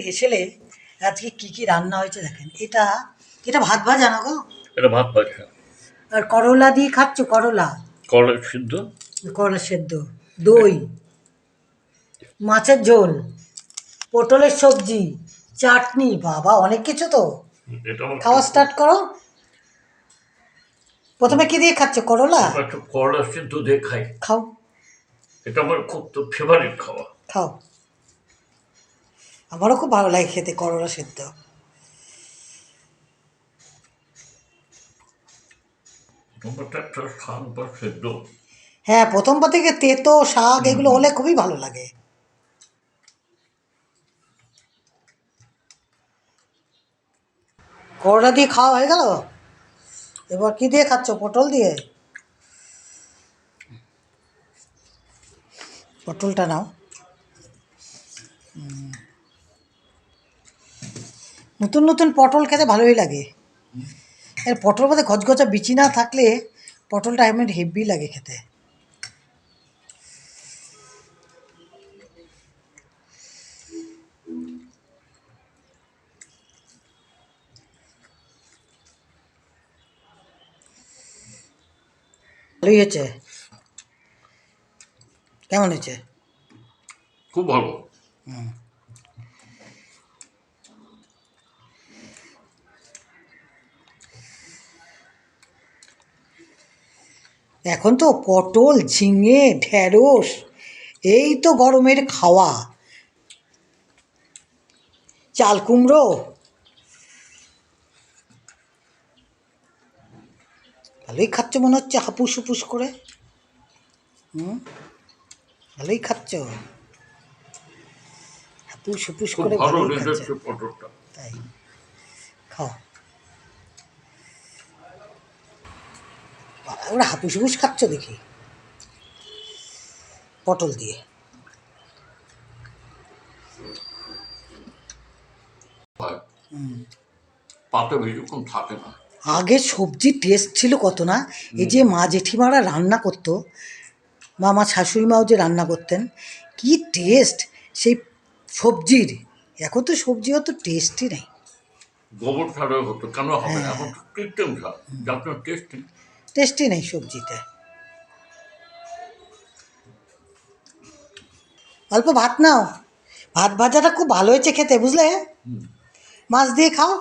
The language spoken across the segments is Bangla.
হেসেলে আজকে কি কি রান্না হয়েছে দেখেন। এটা এটা ভাত ভাজা না গো, এটা ভাত ভাজা আর করলা দিয়ে খাচ্ছ? করলা, করলা সিদ্ধ, করলা সেদ্ধ, দই, মাছের ঝোল, পটলের সবজি, চাটনি, বাবা অনেক কিছু তো। এটা আমার খাওয়া স্টার্ট করো। প্রথমে কি দিয়ে খাচ্ছ? করলা একটু করলা সিদ্ধ দিয়ে খাই। খাও এটা আমার খুব তো ফেভারিট খাওয়া। খাও, আমারও খুব ভালো লাগে খেতে করলা সেদ্ধ। তোমারটা একটা শাক বা সেদ্ধ। হ্যাঁ, প্রথম পা থেকে তেতো শাক এগুলো হলে খুবই ভালো লাগে। করলা দিয়ে খাওয়া হয়ে গেল, এবার কি দিয়ে খাচ্ছ? পটল দিয়ে? পটলটা নাও। নতুন নতুন পটল খেতে ভালোই লাগে। এর পটল মধ্যে গজগজা বিচি না থাকলে পটলটা এমনি হেভি লাগে খেতে। ভালোই হয়েছে। কেমন হয়েছে? খুব ভালো। এখন তো পটল, ঝিঙে, ঢেঁড়স এই তো গরমের খাওয়া। চাল কুমড়ো, ভালোই খাচ্ছ মনে হচ্ছে হাপুস হুপুস করে। ভালোই খাচ্ছ, হাপুস হুপুস খুব করে ভালো ভালোই খাচ্ছ। রেজাল্ট পটলটা। তাই খাও। ওরা হাপুস হুপুস খাচ্ছ দেখি পটল দিয়ে। পাতে বেশিক্ষণ থাকে না। আগে সবজির টেস্ট ছিল কত না। এই যে মা জেঠিমারা রান্না করতো, বা আমার শাশুড়ি মাও যে রান্না করতেন, কি টেস্ট সেই সবজির। এখন তো সবজি অত টেস্টই নেই। গোবর সারে হতো, কেন হবে না? হ্যাঁ, এখন কৃত্রিম সার, যার জন্য টেস্ট নেই। টেস্টই নেই সবজিতে। অল্প ভাত নাও, ভাত ভাজাটা খুব ভালো হয়েছে খেতে, বুঝলে? মাছ দিয়ে খাও।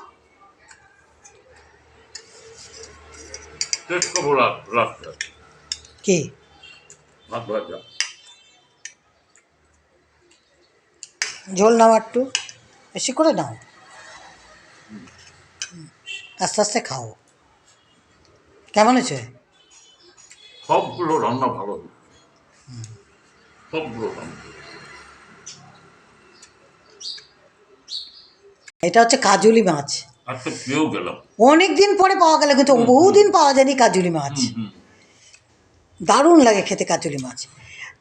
টেস্ট করবো রাস্তায় কি ভাত ভাজা। ঝোল নাও, একটু বেশি করে নাও, আস্তে আস্তে খাও। কেমন হয়েছে? সবগুলো রান্না ভালো হয়েছে, সবগুলো রান্না। এটা হচ্ছে কাজুলি মাছ। আজকে পেয়েও গেলাম। অনেক দিন পরে পাওয়া গেল, কিন্তু বহুদিন পাওয়া যায়নি কাজুলি মাছ। দারুণ লাগে খেতে কাজুলি মাছ।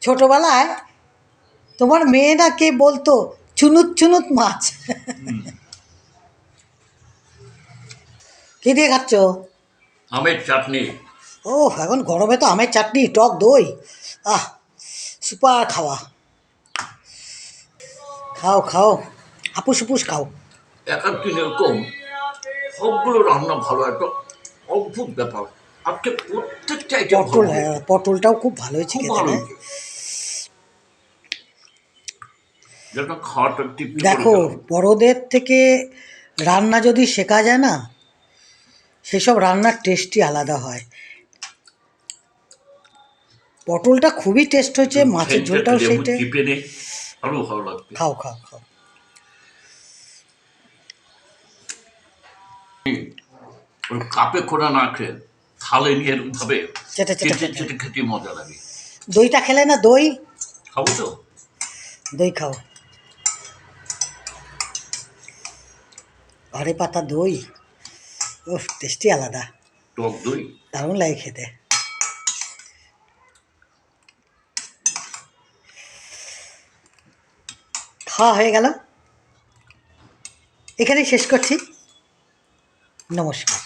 ছোটবেলায় তোমার মেয়েরা কে বলতো চুনুত চুনুত মাছ। কি দিয়ে খাচ্ছ? আমের চাটনি। ও, এখন গরমে তো আমের চাটনি, টক দই, আহ সুপার খাওয়া। খাও খাও, হাপুস হুপুস খাও। এক এক দিন এরকম সবগুলো রান্না ভালো, একটা অদ্ভুত ব্যাপার। আজকে প্রত্যেকটা আইটেম ভালো পটল, হয়েছে, হ্যাঁ পটলটাও খুব ভালো হয়েছে খুব খেতে ভালো না? হয়েছে। যেটা খাওয়াটা তৃপ্তি করে দেখো, গেলাম। বড়দের থেকে রান্না যদি শেখা যায় না, সেসব রান্নার টেস্টই আলাদা হয়। পটলটা খুবই টেস্ট হয়েছে, মাছের সেন্টে ঝোলটাও লেবু সেইটে। চিপে নেই, আরো ভালো লাগবে। খাও খাও খাও। ওই কাপে খোলা না খেয়ে থালে নিয়ে ভাবে চেটে চেটে চেটে খেতে। চেটে খেতে মজা লাগে। দইটা খেলে না? দই, খাবো তো। দই খাও। ঘরে পাতা দই, উফ, টেস্টি আলাদা, টক দই। দারুণ লাগে খেতে। খাওয়া হয়ে গেল, এখানেই শেষ করছি। নমস্কার।